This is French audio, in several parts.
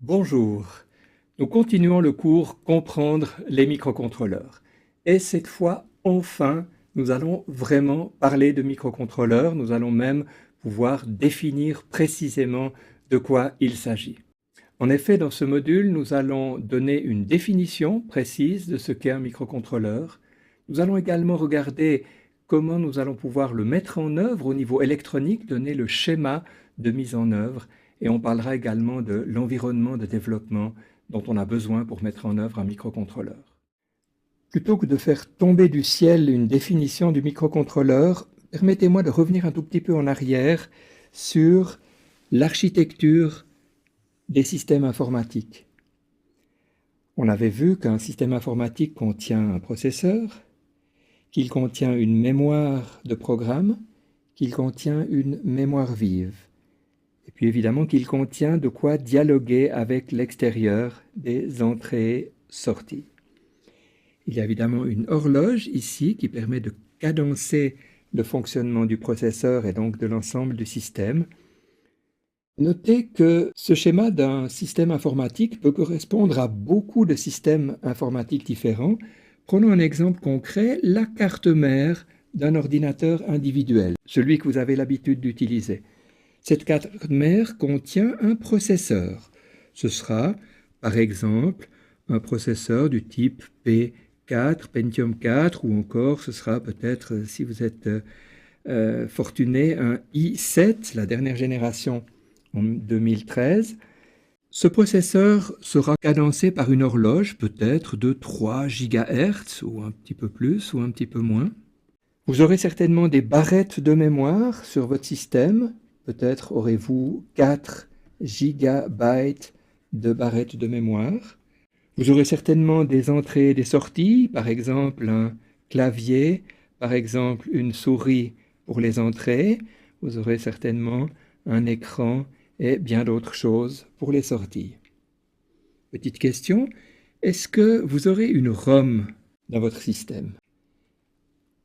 Bonjour, nous continuons le cours Comprendre les microcontrôleurs. Et cette fois, enfin, nous allons vraiment parler de microcontrôleurs, nous allons même pouvoir définir précisément de quoi il s'agit. En effet, dans ce module, nous allons donner une définition précise de ce qu'est un microcontrôleur. Nous allons également regarder comment nous allons pouvoir le mettre en œuvre au niveau électronique, donner le schéma de mise en œuvre, et on parlera également de l'environnement de développement dont on a besoin pour mettre en œuvre un microcontrôleur. Plutôt que de faire tomber du ciel une définition du microcontrôleur, permettez-moi de revenir un tout petit peu en arrière sur l'architecture des systèmes informatiques. On avait vu qu'un système informatique contient un processeur, qu'il contient une mémoire de programme, qu'il contient une mémoire vive. Et puis évidemment qu'il contient de quoi dialoguer avec l'extérieur, des entrées-sorties. Il y a évidemment une horloge ici qui permet de cadencer le fonctionnement du processeur et donc de l'ensemble du système. Notez que ce schéma d'un système informatique peut correspondre à beaucoup de systèmes informatiques différents. Prenons un exemple concret, la carte mère d'un ordinateur individuel, celui que vous avez l'habitude d'utiliser. Cette carte mère contient un processeur. Ce sera, par exemple, un processeur du type P4, Pentium 4, ou encore ce sera peut-être, si vous êtes fortuné, un i7, la dernière génération en 2013. Ce processeur sera cadencé par une horloge, peut-être de 3 GHz, ou un petit peu plus, ou un petit peu moins. Vous aurez certainement des barrettes de mémoire sur votre système. Peut-être aurez-vous 4 gigabytes de barrettes de mémoire. Vous aurez certainement des entrées et des sorties, par exemple un clavier, par exemple une souris pour les entrées. Vous aurez certainement un écran et bien d'autres choses pour les sorties. Petite question, est-ce que vous aurez une ROM dans votre système?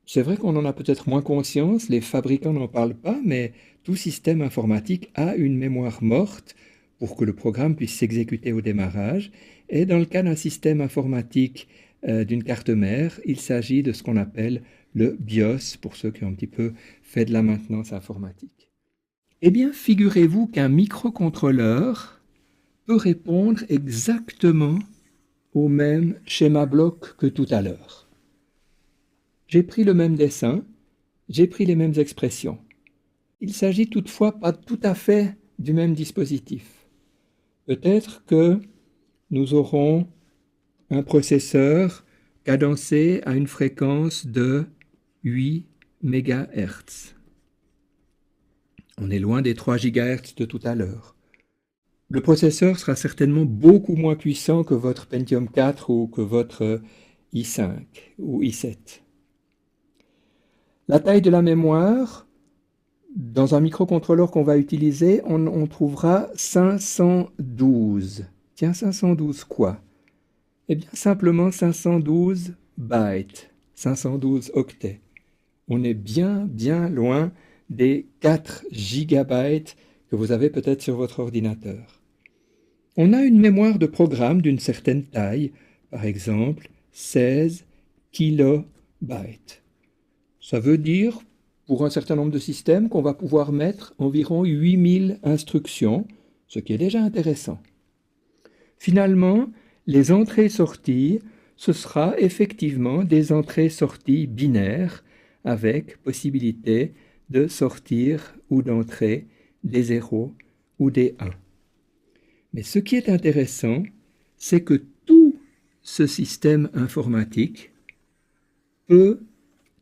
C'est vrai qu'on en a peut-être moins conscience, les fabricants n'en parlent pas, mais tout système informatique a une mémoire morte pour que le programme puisse s'exécuter au démarrage. Et dans le cas d'un système informatique d'une carte mère, il s'agit de ce qu'on appelle le BIOS, pour ceux qui ont un petit peu fait de la maintenance informatique. Eh bien, figurez-vous qu'un microcontrôleur peut répondre exactement au même schéma bloc que tout à l'heure. J'ai pris le même dessin, j'ai pris les mêmes expressions. Il s'agit toutefois pas tout à fait du même dispositif. Peut-être que nous aurons un processeur cadencé à une fréquence de 8 MHz. On est loin des 3 GHz de tout à l'heure. Le processeur sera certainement beaucoup moins puissant que votre Pentium 4 ou que votre i5 ou i7. La taille de la mémoire, dans un microcontrôleur qu'on va utiliser, on trouvera 512. Tiens, 512 quoi? Eh bien, simplement 512 bytes, 512 octets. On est bien loin des 4 gigabytes que vous avez peut-être sur votre ordinateur. On a une mémoire de programme d'une certaine taille, par exemple 16 kilobytes. Ça veut dire, pour un certain nombre de systèmes, qu'on va pouvoir mettre environ 8000 instructions, ce qui est déjà intéressant. Finalement, les entrées-sorties, ce sera effectivement des entrées-sorties binaires avec possibilité de sortir ou d'entrer des 0 ou des 1. Mais ce qui est intéressant, c'est que tout ce système informatique peut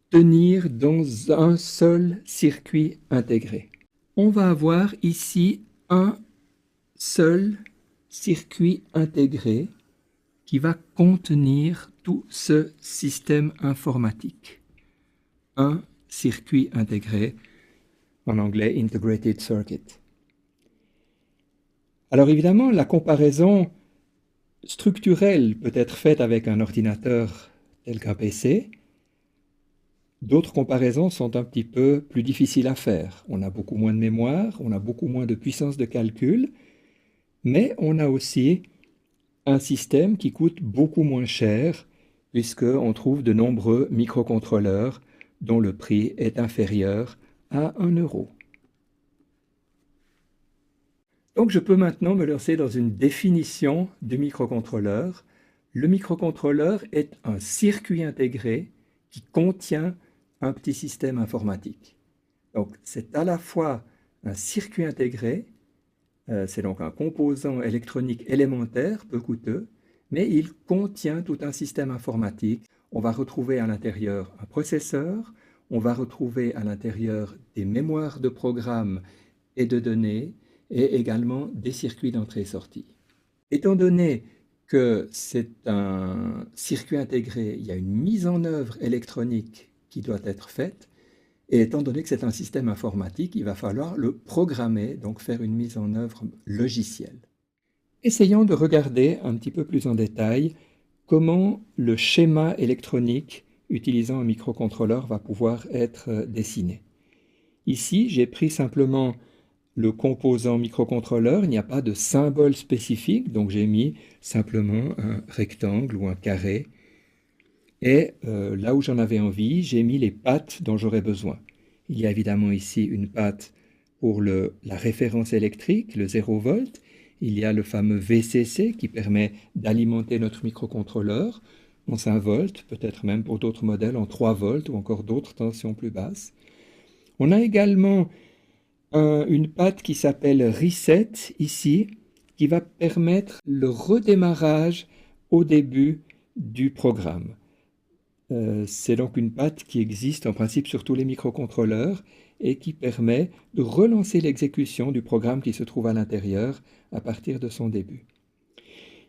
tenir dans un seul circuit intégré. On va avoir ici un seul circuit intégré qui va contenir tout ce système informatique. Un circuit intégré, en anglais Integrated Circuit. Alors évidemment, la comparaison structurelle peut être faite avec un ordinateur tel qu'un PC. D'autres comparaisons sont un petit peu plus difficiles à faire. On a beaucoup moins de mémoire, on a beaucoup moins de puissance de calcul, Mais on a aussi un système qui coûte beaucoup moins cher, puisqu'on trouve de nombreux microcontrôleurs dont le prix est inférieur à 1 euro. Donc je peux maintenant me lancer dans une définition du microcontrôleur. Le microcontrôleur est un circuit intégré qui contient un petit système informatique. Donc c'est à la fois un circuit intégré, c'est donc un composant électronique élémentaire, peu coûteux, mais il contient tout un système informatique. On va retrouver à l'intérieur un processeur, on va retrouver à l'intérieur des mémoires de programmes et de données, et également des circuits d'entrée-sortie. Étant donné que c'est un circuit intégré, il y a une mise en œuvre électronique qui doit être faite, et étant donné que c'est un système informatique, il va falloir le programmer, donc faire une mise en œuvre logicielle. Essayons de regarder un petit peu plus en détail comment le schéma électronique utilisant un microcontrôleur va pouvoir être dessiné. Ici, j'ai pris simplement le composant microcontrôleur, il n'y a pas de symbole spécifique, donc j'ai mis simplement un rectangle ou un carré. Et là où j'en avais envie, j'ai mis les pattes dont j'aurais besoin. Il y a évidemment ici une patte pour la référence électrique, le 0 volt. Il y a le fameux VCC qui permet d'alimenter notre microcontrôleur en 5 volts, peut-être même pour d'autres modèles en 3 volts ou encore d'autres tensions plus basses. On a également une patte qui s'appelle Reset ici, qui va permettre le redémarrage au début du programme. C'est donc une patte qui existe en principe sur tous les microcontrôleurs et qui permet de relancer l'exécution du programme qui se trouve à l'intérieur à partir de son début.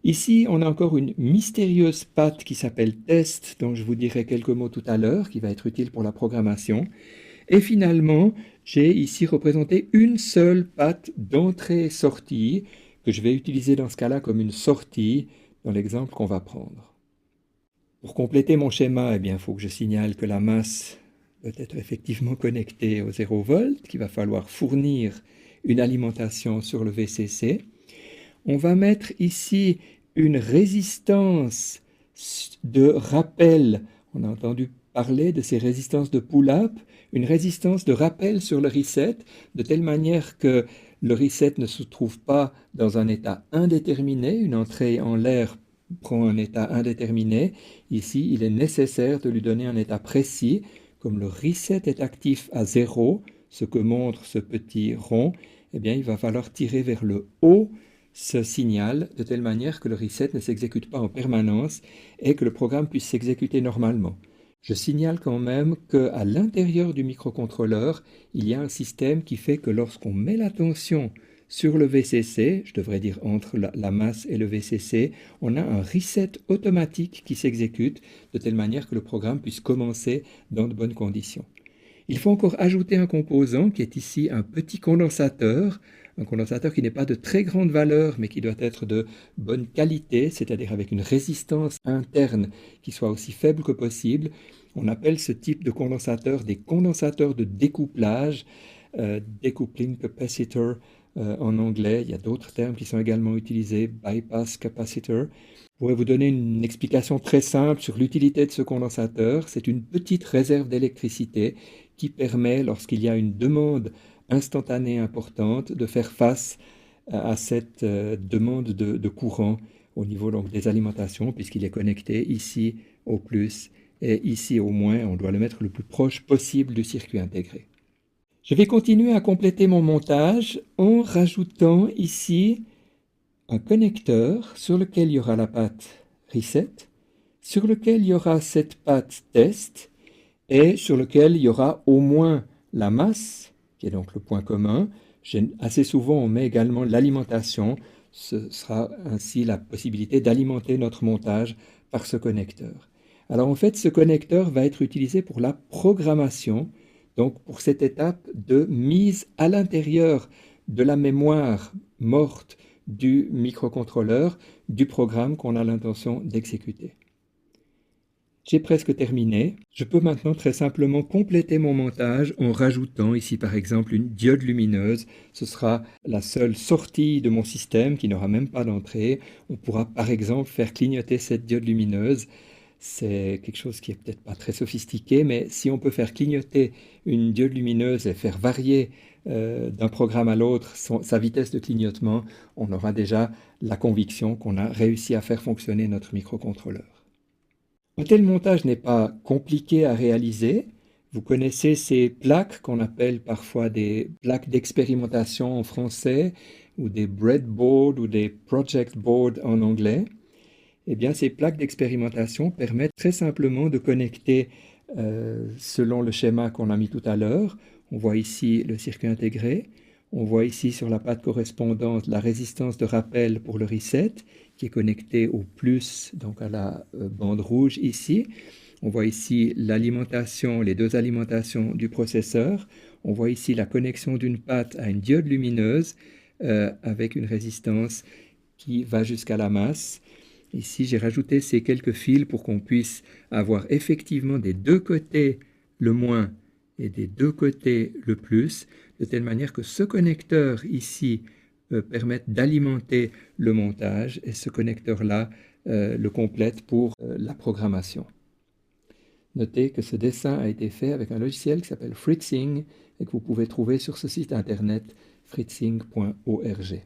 Ici, on a encore une mystérieuse patte qui s'appelle Test, dont je vous dirai quelques mots tout à l'heure, qui va être utile pour la programmation. Et finalement, j'ai ici représenté une seule patte d'entrée et sortie que je vais utiliser dans ce cas-là comme une sortie dans l'exemple qu'on va prendre. Pour compléter mon schéma, eh bien, il faut que je signale que la masse doit être effectivement connectée au 0 volt, qu'il va falloir fournir une alimentation sur le VCC. On va mettre ici une résistance de rappel. On a entendu parler de ces résistances de pull-up, une résistance de rappel sur le reset, de telle manière que le reset ne se trouve pas dans un état indéterminé, une entrée en l'air prend un état indéterminé. Ici, il est nécessaire de lui donner un état précis. Comme le reset est actif à 0, ce que montre ce petit rond, eh bien, il va falloir tirer vers le haut ce signal de telle manière que le reset ne s'exécute pas en permanence et que le programme puisse s'exécuter normalement. Je signale quand même qu'à l'intérieur du microcontrôleur, il y a un système qui fait que lorsqu'on met la tension sur le VCC, je devrais dire entre la masse et le VCC, on a un reset automatique qui s'exécute de telle manière que le programme puisse commencer dans de bonnes conditions. Il faut encore ajouter un composant qui est ici un petit condensateur, un condensateur qui n'est pas de très grande valeur mais qui doit être de bonne qualité, c'est-à-dire avec une résistance interne qui soit aussi faible que possible. On appelle ce type de condensateur des condensateurs de découplage, decoupling capacitor en anglais. Il y a d'autres termes qui sont également utilisés, bypass capacitor. Je pourrais vous donner une explication très simple sur l'utilité de ce condensateur. C'est une petite réserve d'électricité qui permet, lorsqu'il y a une demande instantanée importante, de faire face à cette demande de courant au niveau donc, des alimentations, puisqu'il est connecté ici au plus et ici au moins. On doit le mettre le plus proche possible du circuit intégré. Je vais continuer à compléter mon montage en rajoutant ici un connecteur sur lequel il y aura la patte Reset, sur lequel il y aura cette patte Test et sur lequel il y aura au moins la masse, qui est donc le point commun. Assez souvent, on met également l'alimentation. Ce sera ainsi la possibilité d'alimenter notre montage par ce connecteur. Alors en fait, ce connecteur va être utilisé pour la programmation, donc pour cette étape de mise à l'intérieur de la mémoire morte du microcontrôleur, du programme qu'on a l'intention d'exécuter. J'ai presque terminé. Je peux maintenant très simplement compléter mon montage en rajoutant ici par exemple une diode lumineuse. Ce sera la seule sortie de mon système qui n'aura même pas d'entrée. On pourra par exemple faire clignoter cette diode lumineuse. C'est quelque chose qui est peut-être pas très sophistiqué, mais si on peut faire clignoter une diode lumineuse et faire varier d'un programme à l'autre sa vitesse de clignotement, on aura déjà la conviction qu'on a réussi à faire fonctionner notre microcontrôleur. Un tel montage n'est pas compliqué à réaliser. Vous connaissez ces plaques qu'on appelle parfois des plaques d'expérimentation en français, ou des breadboards ou des project boards en anglais. Eh bien, ces plaques d'expérimentation permettent très simplement de connecter selon le schéma qu'on a mis tout à l'heure. On voit ici le circuit intégré. On voit ici sur la patte correspondante la résistance de rappel pour le reset qui est connectée au plus, donc à la bande rouge ici. On voit ici l'alimentation, les deux alimentations du processeur. On voit ici la connexion d'une patte à une diode lumineuse avec une résistance qui va jusqu'à la masse. Ici, j'ai rajouté ces quelques fils pour qu'on puisse avoir effectivement des deux côtés le moins et des deux côtés le plus, de telle manière que ce connecteur ici permette d'alimenter le montage et ce connecteur-là le complète pour la programmation. Notez que ce dessin a été fait avec un logiciel qui s'appelle Fritzing et que vous pouvez trouver sur ce site internet fritzing.org.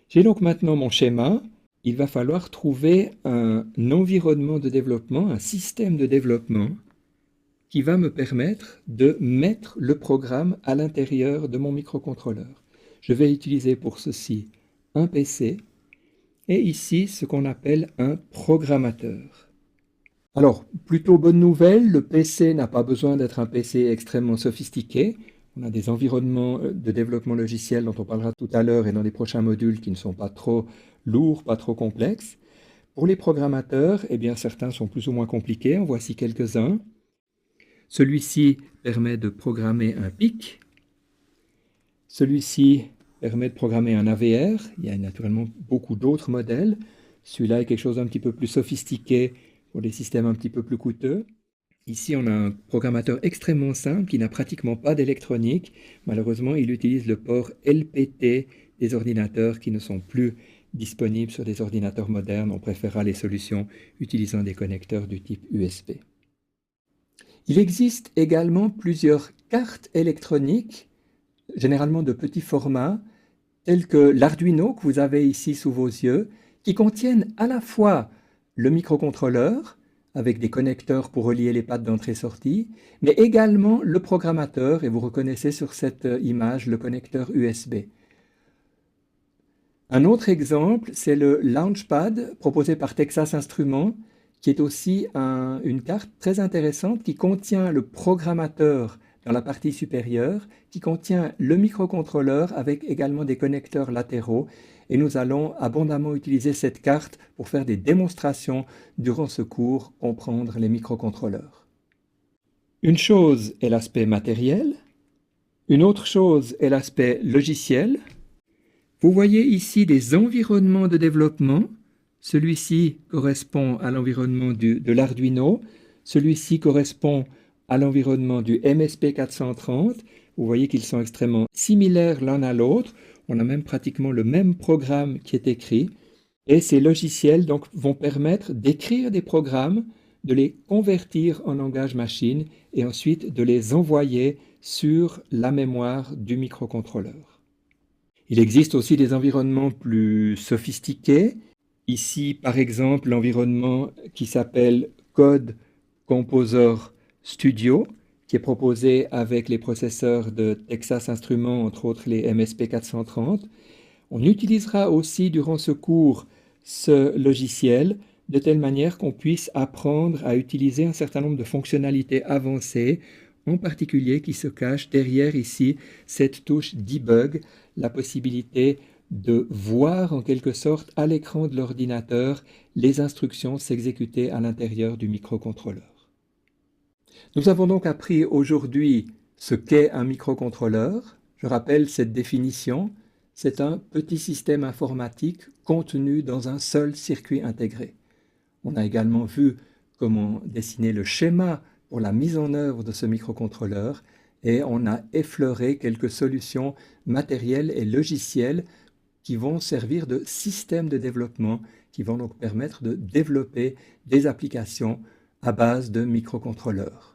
J'ai donc maintenant mon schéma. Il va falloir trouver un environnement de développement, un système de développement qui va me permettre de mettre le programme à l'intérieur de mon microcontrôleur. Je vais utiliser pour ceci un PC et ici ce qu'on appelle un programmateur. Alors, plutôt bonne nouvelle, le PC n'a pas besoin d'être un PC extrêmement sophistiqué. On a des environnements de développement logiciel dont on parlera tout à l'heure et dans les prochains modules qui ne sont pas trop lourds, pas trop complexes. Pour les programmateurs, eh bien, certains sont plus ou moins compliqués. En voici quelques-uns. Celui-ci permet de programmer un PIC. Celui-ci permet de programmer un AVR. Il y a naturellement beaucoup d'autres modèles. Celui-là est quelque chose d'un petit peu plus sophistiqué pour des systèmes un petit peu plus coûteux. Ici, on a un programmateur extrêmement simple qui n'a pratiquement pas d'électronique. Malheureusement, il utilise le port LPT des ordinateurs qui ne sont plus disponibles sur des ordinateurs modernes. On préférera les solutions utilisant des connecteurs du type USB. Il existe également plusieurs cartes électroniques, généralement de petit format, telles que l'Arduino que vous avez ici sous vos yeux, qui contiennent à la fois le microcontrôleur, avec des connecteurs pour relier les pattes d'entrée-sortie, mais également le programmateur, et vous reconnaissez sur cette image le connecteur USB. Un autre exemple, c'est le Launchpad proposé par Texas Instruments, qui est aussi une carte très intéressante qui contient le programmateur dans la partie supérieure, qui contient le microcontrôleur avec également des connecteurs latéraux. Et nous allons abondamment utiliser cette carte pour faire des démonstrations durant ce cours, comprendre les microcontrôleurs. Une chose est l'aspect matériel, une autre chose est l'aspect logiciel. Vous voyez ici des environnements de développement. Celui-ci correspond à l'environnement de l'Arduino, celui-ci correspond à l'environnement du MSP430. Vous voyez qu'ils sont extrêmement similaires l'un à l'autre. On a même pratiquement le même programme qui est écrit. Et ces logiciels donc, vont permettre d'écrire des programmes, de les convertir en langage machine et ensuite de les envoyer sur la mémoire du microcontrôleur. Il existe aussi des environnements plus sophistiqués. Ici, par exemple, l'environnement qui s'appelle Code Composer Studio, qui est proposé avec les processeurs de Texas Instruments, entre autres les MSP430. On utilisera aussi durant ce cours ce logiciel de telle manière qu'on puisse apprendre à utiliser un certain nombre de fonctionnalités avancées, en particulier qui se cachent derrière ici cette touche Debug, la possibilité de voir en quelque sorte à l'écran de l'ordinateur les instructions s'exécuter à l'intérieur du microcontrôleur. Nous avons donc appris aujourd'hui ce qu'est un microcontrôleur. Je rappelle cette définition. C'est un petit système informatique contenu dans un seul circuit intégré. On a également vu comment dessiner le schéma pour la mise en œuvre de ce microcontrôleur et on a effleuré quelques solutions matérielles et logicielles qui vont servir de système de développement, qui vont donc permettre de développer des applications à base de microcontrôleurs.